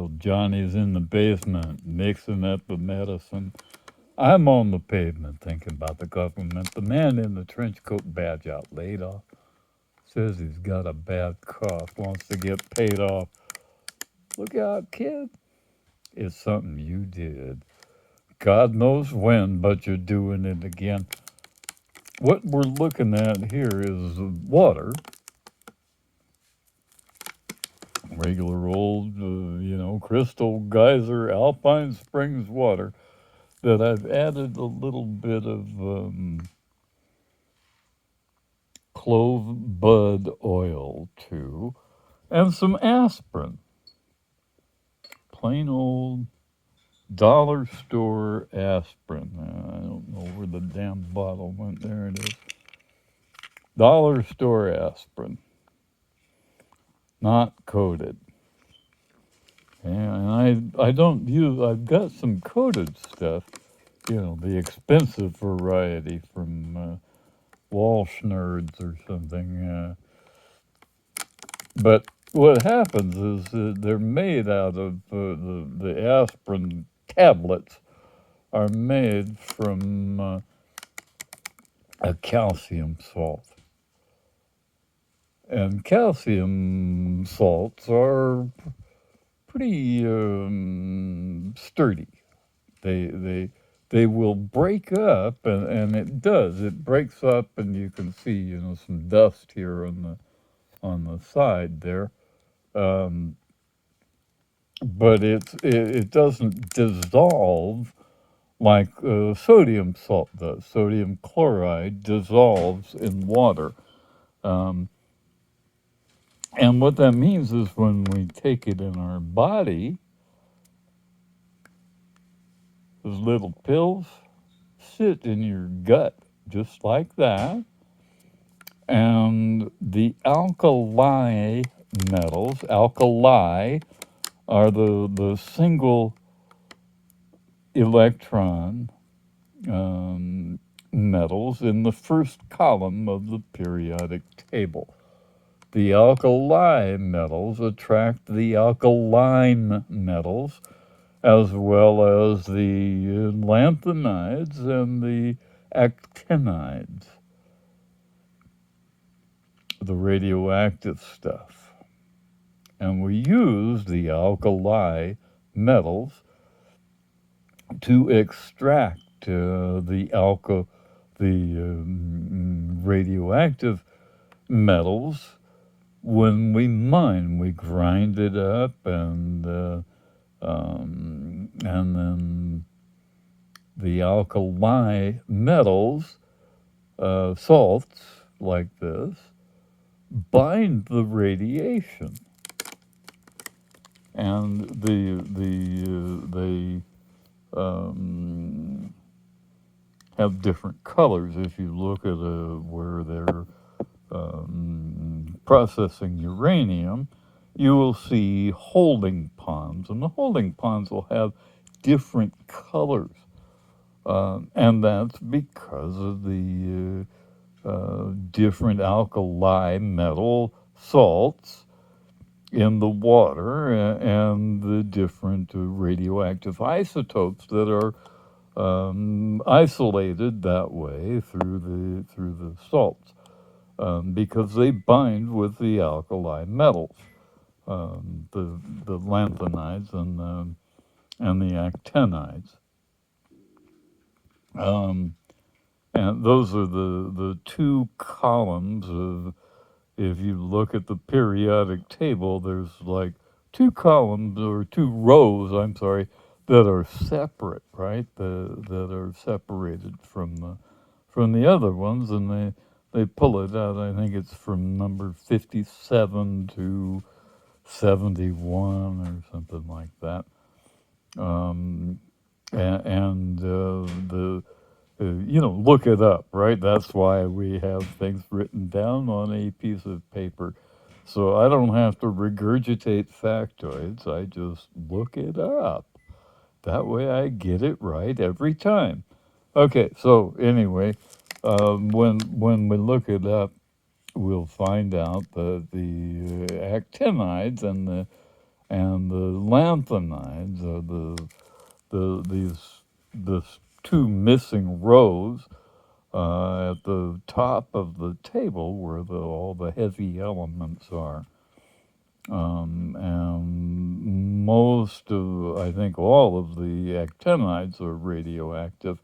while Johnny's in the basement mixing up the medicine, I'm on the pavement thinking about the government. The man in the trench coat badge out laid off says he's got a bad cough, wants to get paid off. Look out, kid. It's something you did. God knows when, but you're doing it again. What we're looking at here is water, regular old, crystal geyser Alpine Springs water that I've added a little bit of clove bud oil to, and some aspirin. Plain old dollar store aspirin. I don't know where the damn bottle went. There it is. Dollar store aspirin. Not coated. And I don't use, I've got some coated stuff, the expensive variety from Walsh Nerds or something. But what happens is they're made out of the aspirin tablets are made from a calcium salt. And calcium salts are pretty sturdy. They will break up, and it does. It breaks up, and you can see some dust here on the side there. But it doesn't dissolve like sodium salt does. Sodium chloride dissolves in water. Um, and what that means is when we take it in our body, those little pills sit in your gut just like that. And the alkali metals, alkali are the single electron metals in the first column of the periodic table. The alkali metals attract the alkaline metals, as well as the lanthanides and the actinides, the radioactive stuff. And we use the alkali metals to extract the radioactive metals when we mine. We grind it up, and then the alkali metals, salts like this, bind the radiation, and they have different colors. If you look at where they're processing uranium, you will see holding ponds, and the holding ponds will have different colors, and that's because of the different alkali metal salts in the water, and the different radioactive isotopes that are isolated that way through the salts, because they bind with the alkali metals, the lanthanides and the actinides. And those are the two columns of, if you look at the periodic table, there's like two columns or two rows, I'm sorry, that are separate, right? That are separated from the other ones, and they pull it out. I think it's from number 57 to 71 or something like that. And look it up, right? That's why we have things written down on a piece of paper. So I don't have to regurgitate factoids. I just look it up. That way I get it right every time. Okay, so anyway, when we look it up, we'll find out that the actinides and the and the lanthanides are the two missing rows at the top of the table where all the heavy elements are. And most of, I think all of the actinides are radioactive,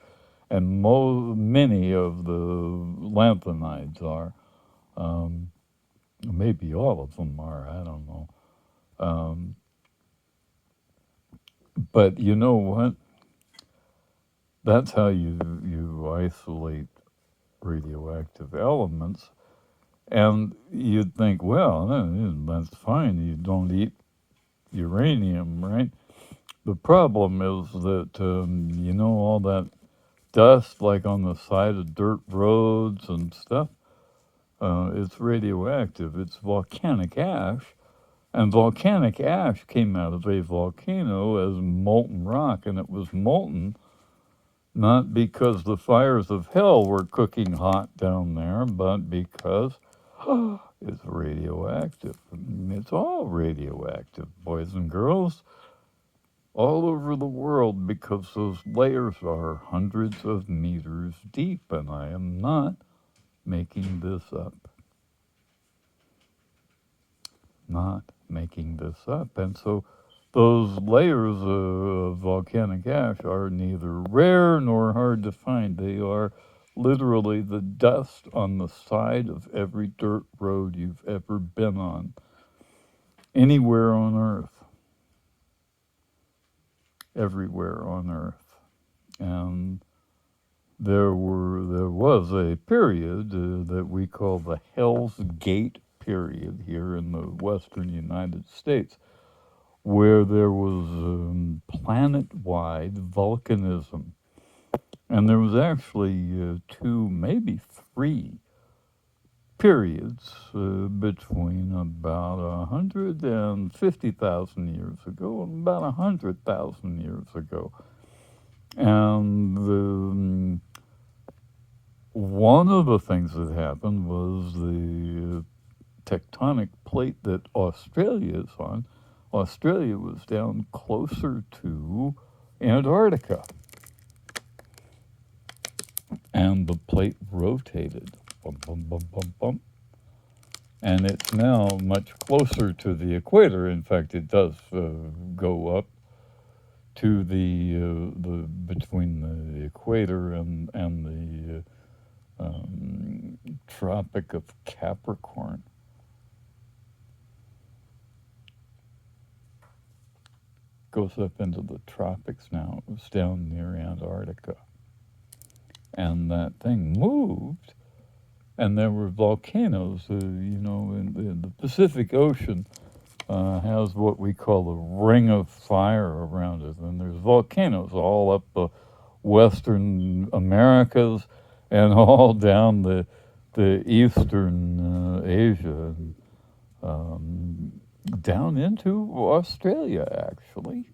and many of the lanthanides are. Um, maybe all of them are, I don't know. Um, but you know what? That's how you isolate radioactive elements. And you'd think, well, that's fine. You don't eat uranium, right? The problem is that, all that dust, like on the side of dirt roads and stuff, it's radioactive. It's volcanic ash. And volcanic ash came out of a volcano as molten rock, and it was molten not because the fires of hell were cooking hot down there, but because it's radioactive. It's all radioactive, boys and girls, all over the world, because those layers are hundreds of meters deep, and I am not making this up. Not making this up. And so those layers of volcanic ash are neither rare nor hard to find. They are literally the dust on the side of every dirt road you've ever been on, anywhere on Earth, everywhere on Earth. And there was a period that we call the Hell's Gate period here in the western United States, where there was planet-wide volcanism. And there was actually two, maybe three periods between about 150,000 years ago and about 100,000 years ago. And one of the things that happened was the tectonic plate that Australia is on. Australia was down closer to Antarctica, and the plate rotated, bump, bump, bump, bump, bump, and it's now much closer to the equator. In fact, it does go up to the between the equator and the Tropic of Capricorn. Goes up into the tropics now. It was down near Antarctica. And that thing moved, and there were volcanoes. In the Pacific Ocean has what we call the ring of fire around it. And there's volcanoes all up the western Americas and all down the eastern Asia, down into Australia, actually.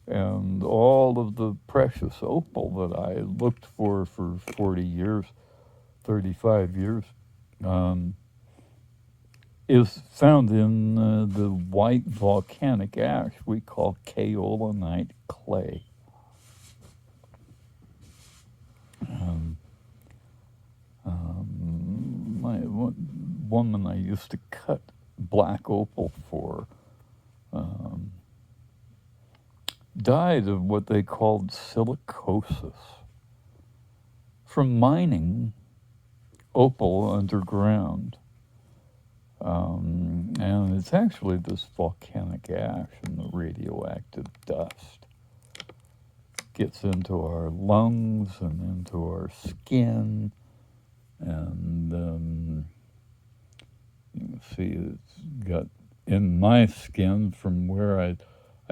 And all of the precious opal that I looked for 40 years, 35 years, is found in the white volcanic ash we call kaolinite clay. One woman I used to cut black opal for died of what they called silicosis from mining opal underground. And it's actually this volcanic ash and the radioactive dust gets into our lungs and into our skin. And you can see it's got in my skin from where I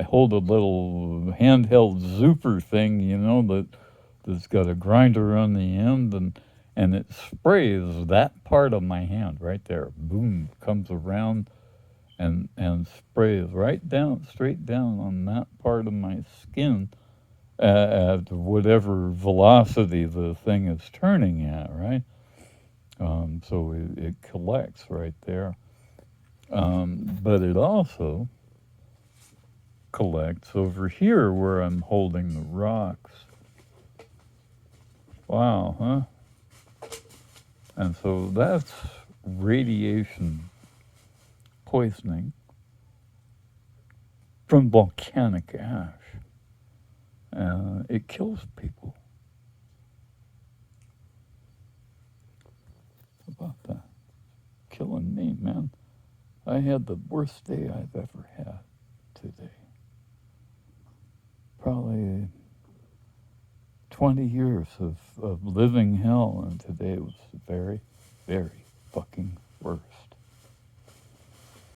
hold a little handheld Zuper thing, that's got a grinder on the end, and it sprays that part of my hand right there. Boom, comes around and sprays straight down on that part of my skin at whatever velocity the thing is turning at, right? So it collects right there. But it also collects over here where I'm holding the rocks. Wow, huh? And so that's radiation poisoning from volcanic ash. It kills people. How about that? Killing me, man. I had the worst day I've ever had today. Probably 20 years of living hell, and today was the very, very fucking worst.